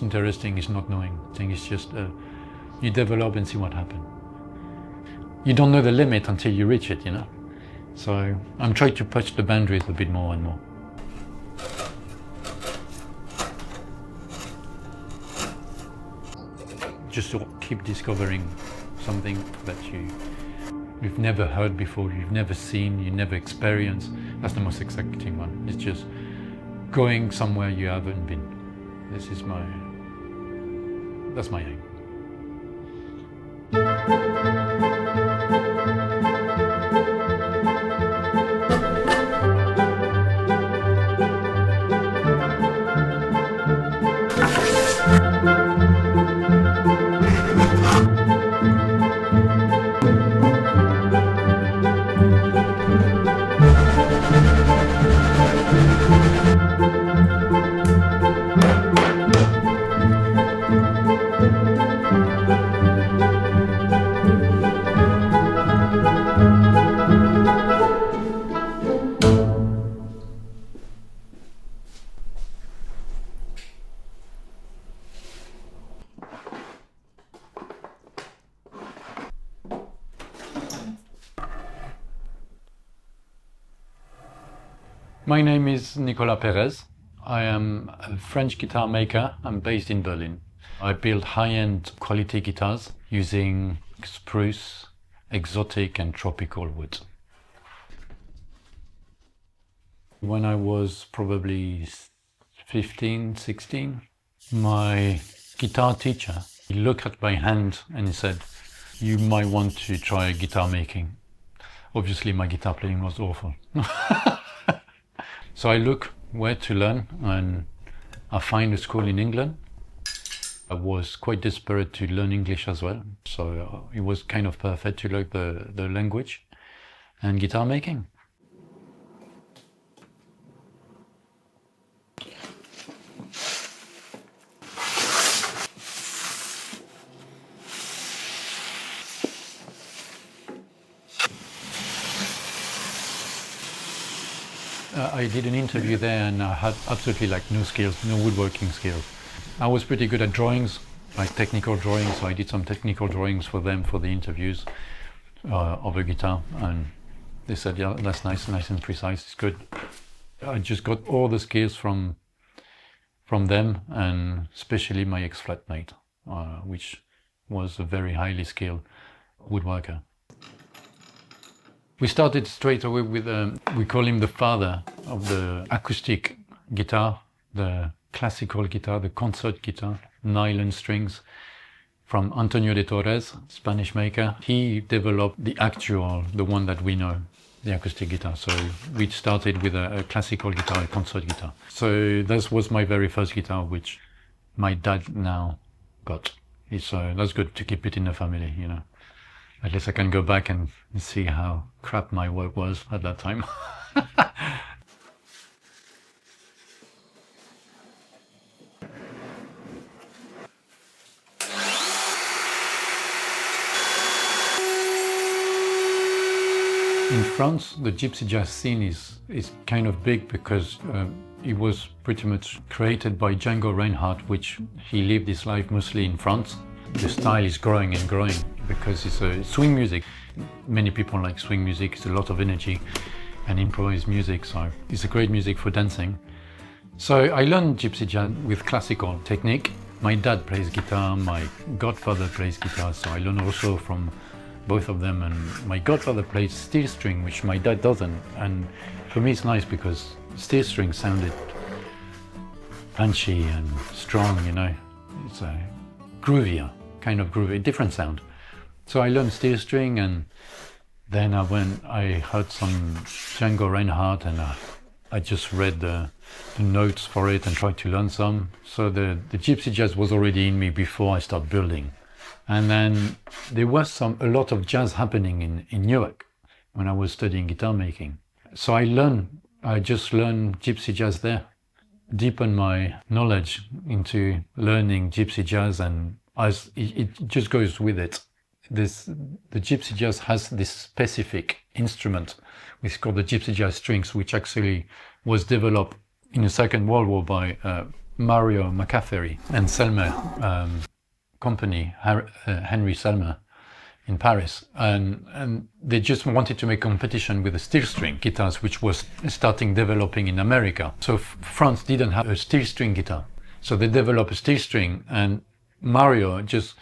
interesting is not knowing. I think it's just you develop and see what happens. You don't know the limit until you reach it, you know. So I'm trying to push the boundaries a bit more and more. Just to keep discovering something that you've never heard before, you've never seen, you never experienced. That's the most exciting one. It's just going somewhere you haven't been. That's my aim. My name is Nicolas Perez. I am a French guitar maker. I'm based in Berlin. I build high-end quality guitars using spruce, exotic and tropical wood. When I was probably 15, 16, my guitar teacher, he looked at my hand and he said, "You might want to try guitar making." Obviously my guitar playing was awful. So I look where to learn, and I find a school in England. I was quite desperate to learn English as well, so it was kind of perfect to learn the language and guitar making. I did an interview there and I had absolutely no skills, no woodworking skills. I was pretty good at drawings, like technical drawings, so I did some technical drawings for them for the interviews of a guitar, and they said, yeah, that's nice and precise, it's good. I just got all the skills from them, and especially my ex-flatmate, which was a very highly skilled woodworker. We started straight away with, we call him the father of the acoustic guitar, the classical guitar, the concert guitar, nylon strings, from Antonio de Torres, Spanish maker. He developed the one that we know, the acoustic guitar. So we started with a classical guitar, a concert guitar. So this was my very first guitar, which my dad now got. That's good to keep it in the family, you know. At least I can go back and see how crap my work was at that time. In France, the gypsy jazz scene is kind of big because it was pretty much created by Django Reinhardt, which he lived his life mostly in France. The style is growing and growing because it's a swing music. Many people like swing music. It's a lot of energy and improvised music, so it's a great music for dancing. So I learned gypsy jazz with classical technique. My dad plays guitar, my godfather plays guitar, so I learned also from both of them, and my godfather plays steel string, which my dad doesn't, and for me it's nice because steel string sounded punchy and strong, you know. It's a groovier, kind of groovy, different sound. So I learned steel string, and then I heard some Django Reinhardt, and I just read the notes for it and tried to learn some. So the gypsy jazz was already in me before I started building. And then there was a lot of jazz happening in Newark when I was studying guitar making. So I just learned gypsy jazz there, deepened my knowledge into learning gypsy jazz, and as it just goes with it. The gypsy jazz has this specific instrument, which is called the gypsy jazz strings, which actually was developed in the Second World War by Mario McCaffery and Selmer company, Henry Selmer in Paris, and they just wanted to make competition with the steel string guitars, which was starting developing in America. So France didn't have a steel string guitar, so they developed a steel string, and Mario just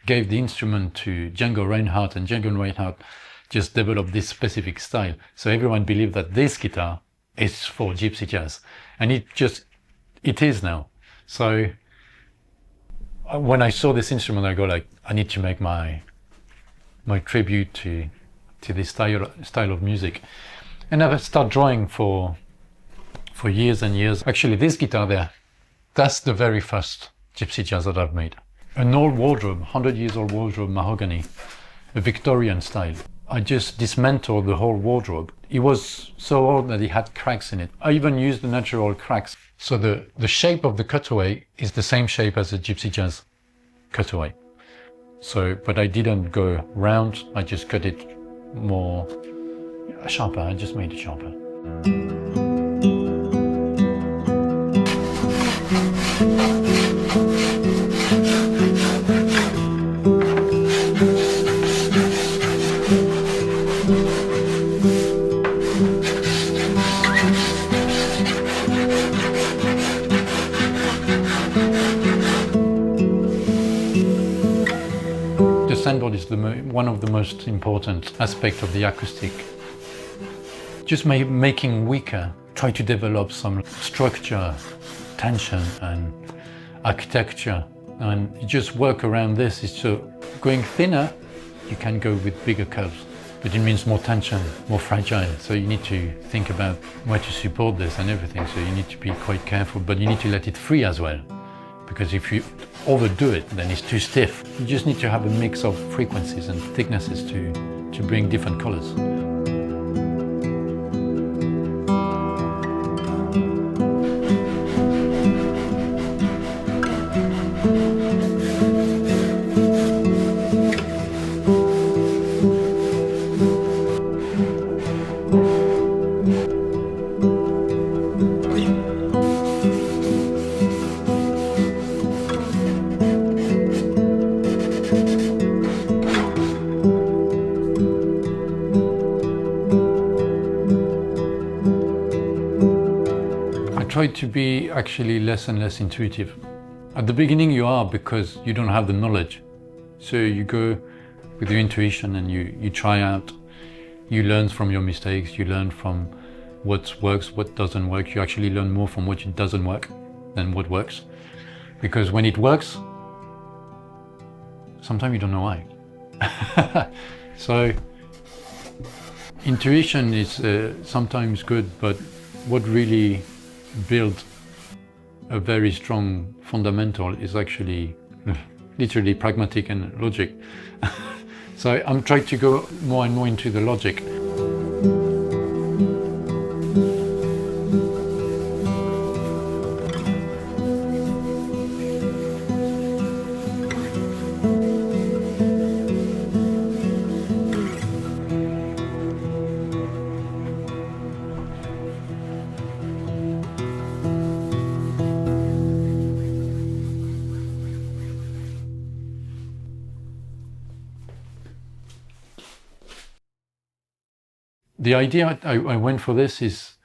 gave the instrument to Django Reinhardt, and Django Reinhardt just developed this specific style. So everyone believed that this guitar is for gypsy jazz, and it is now. So when I saw this instrument, I go like, I need to make my tribute to this style of music. And I've started drawing for years and years. Actually, this guitar there, that's the very first gypsy jazz that I've made. An old wardrobe, 100 years old wardrobe, mahogany, a Victorian style. I just dismantled the whole wardrobe. It was so old that it had cracks in it. I even used the natural cracks. So the shape of the cutaway is the same shape as a gypsy jazz cutaway. So, but I didn't go round, I just cut it more sharper, I just made it sharper. Soundboard is one of the most important aspects of the acoustic. Just making weaker, try to develop some structure, tension and architecture, and you just work around this. It's so going thinner, you can go with bigger curves, but it means more tension, more fragile. So you need to think about where to support this and everything. So you need to be quite careful, but you need to let it free as well. Because if you overdo it, then it's too stiff. You just need to have a mix of frequencies and thicknesses to bring different colors. Try to be actually less and less intuitive. At the beginning you are, because you don't have the knowledge. So you go with your intuition and you try out, you learn from your mistakes, you learn from what works, what doesn't work. You actually learn more from what doesn't work than what works. Because when it works, sometimes you don't know why. So intuition is sometimes good, but what really build a very strong fundamental is actually literally pragmatic and logic. So I'm trying to go more and more into the logic. The idea I went for this is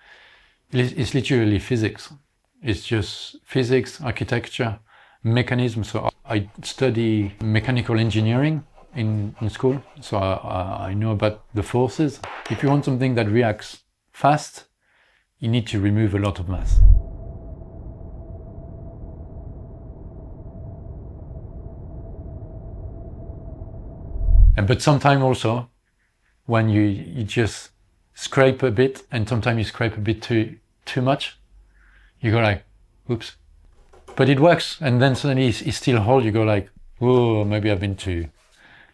literally physics. It's just physics, architecture, mechanism. So I study mechanical engineering in school, so I know about the forces. If you want something that reacts fast, you need to remove a lot of mass. But sometimes also, when you just scrape a bit, and sometimes you scrape a bit too much, you go like, oops. But it works, and then suddenly it still holds. You go like, whoa, maybe I've been too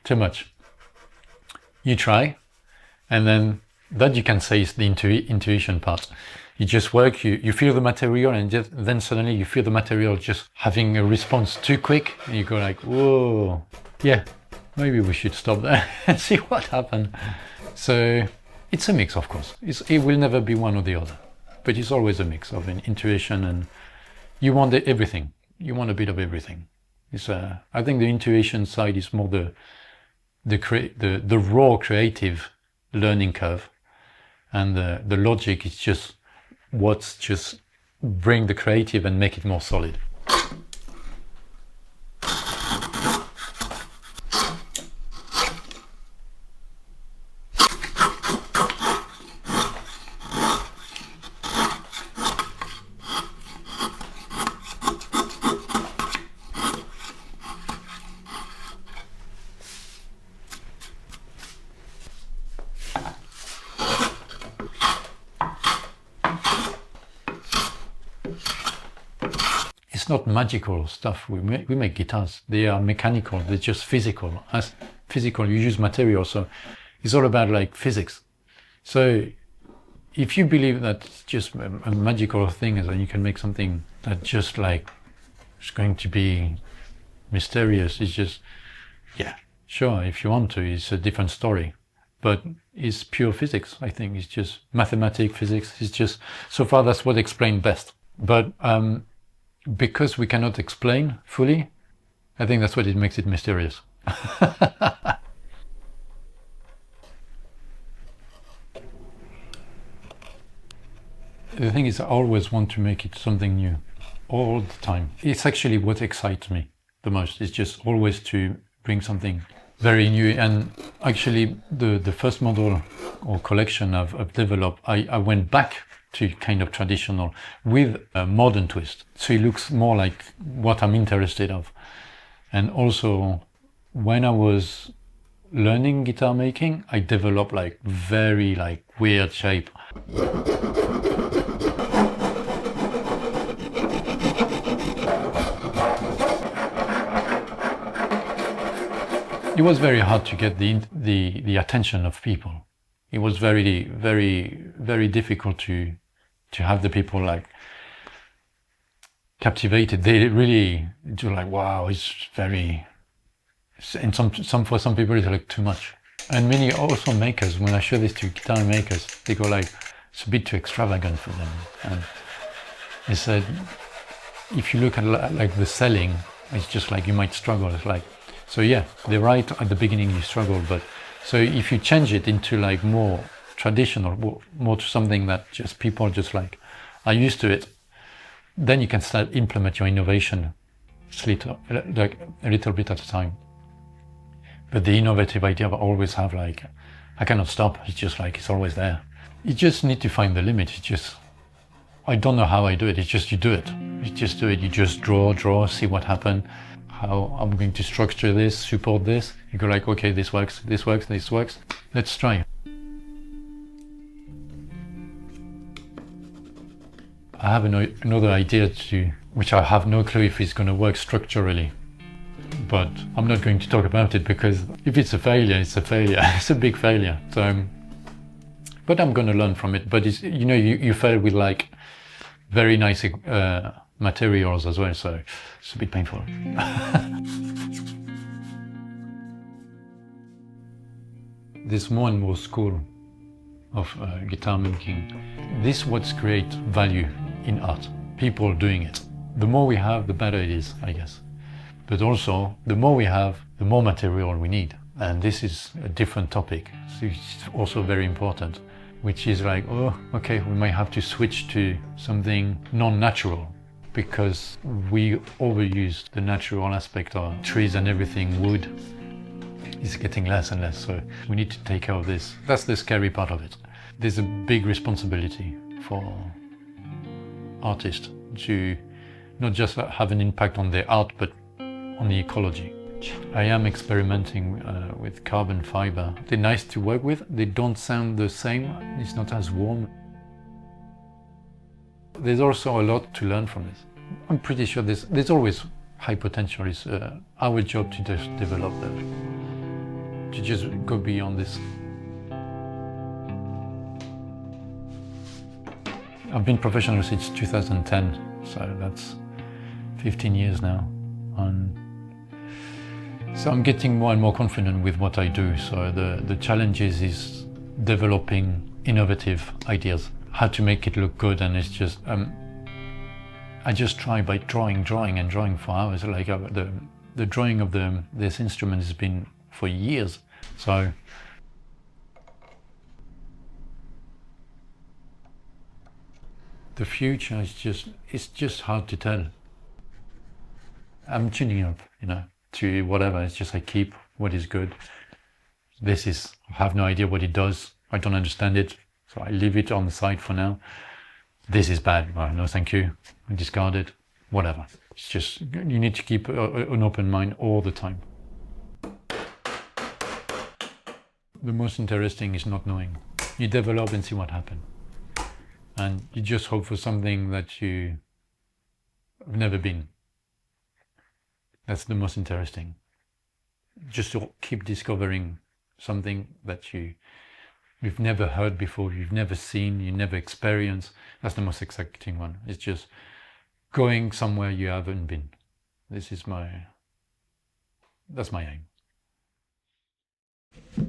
much. You try, and then that you can say is the intuition part. You just work, you feel the material, and then suddenly you feel the material just having a response too quick, and you go like, whoa, yeah, maybe we should stop there and see what happens. So it's a mix, of course. It will never be one or the other, but it's always a mix of an intuition and You want everything. You want a bit of everything. I think the intuition side is more the raw creative learning curve, and the logic is just what's just bring the creative and make it more solid. It's not magical stuff. We make guitars. They are mechanical. They're just physical. As physical, you use material. So it's all about like physics. So if you believe that it's just a magical thing, and you can make something that just like is going to be mysterious, it's just, yeah, sure. If you want to, it's a different story. But it's pure physics. I think it's just mathematics, physics. It's just, so far that's what explained best. But because we cannot explain fully, I think that's what it makes it mysterious. The thing is, I always want to make it something new, all the time. It's actually what excites me the most. It's just always to bring something very new. And actually, the first model or collection I've developed, I went back to kind of traditional with a modern twist. So it looks more like what I'm interested of. And also, when I was learning guitar making, I developed like very like weird shape. It was very hard to get the attention of people. It was very, very, very difficult to have the people like captivated. They really do like, wow, it's very, and for some people it's like too much. And many also makers, when I show this to guitar makers, they go like, it's a bit too extravagant for them. And they said, if you look at like the selling, it's just like you might struggle. It's like, so yeah, they're right, at the beginning you struggle, but so if you change it into like more traditional, more to something that just people just like are used to it, then you can start implement your innovation like a little bit at a time. But the innovative idea I always have like, I cannot stop. It's just like, it's always there. You just need to find the limit. It's just, I don't know how I do it. It's just, you do it. You just do it. You just draw, see what happens. How I'm going to structure this, support this. You go like, okay, this works, this works, this works. Let's try. I have another idea which I have no clue if it's going to work structurally. But I'm not going to talk about it because if it's a failure, it's a failure. It's a big failure. So, but I'm going to learn from it. But it's, you know, you fail with like very nice materials as well, so it's a bit painful. There's more and more school of guitar making. This what creates value in art, people doing it. The more we have, the better it is, I guess. But also, the more we have, the more material we need. And this is a different topic, so it's also very important, which is like, oh, okay, we might have to switch to something non-natural, because we overuse the natural aspect of trees and everything. Wood is getting less and less, so we need to take care of this. That's the scary part of it. There's a big responsibility for artists to not just have an impact on their art, but on the ecology. I am experimenting with carbon fiber. They're nice to work with. They don't sound the same. It's not as warm. There's also a lot to learn from this. I'm pretty sure there's always high potential. It's our job to just develop that, to just go beyond this. I've been professional since 2010, so that's 15 years now. And so I'm getting more and more confident with what I do. So the challenge is developing innovative ideas, how to make it look good. And it's just, and I just try by drawing for hours. Like the drawing of this instrument has been for years. So the future is just hard to tell. I'm tuning up, to whatever. It's just I keep what is good. I have no idea what it does. I don't understand it, so I leave it on the side for now. This is bad. Well, no, thank you. I discard it. Whatever. It's just you need to keep an open mind all the time. The most interesting is not knowing. You develop and see what happens. And you just hope for something that you have never been. That's the most interesting. Just to keep discovering something that you've never heard before, you've never seen, you never experienced. That's the most exciting one. It's just going somewhere you haven't been. That's my aim.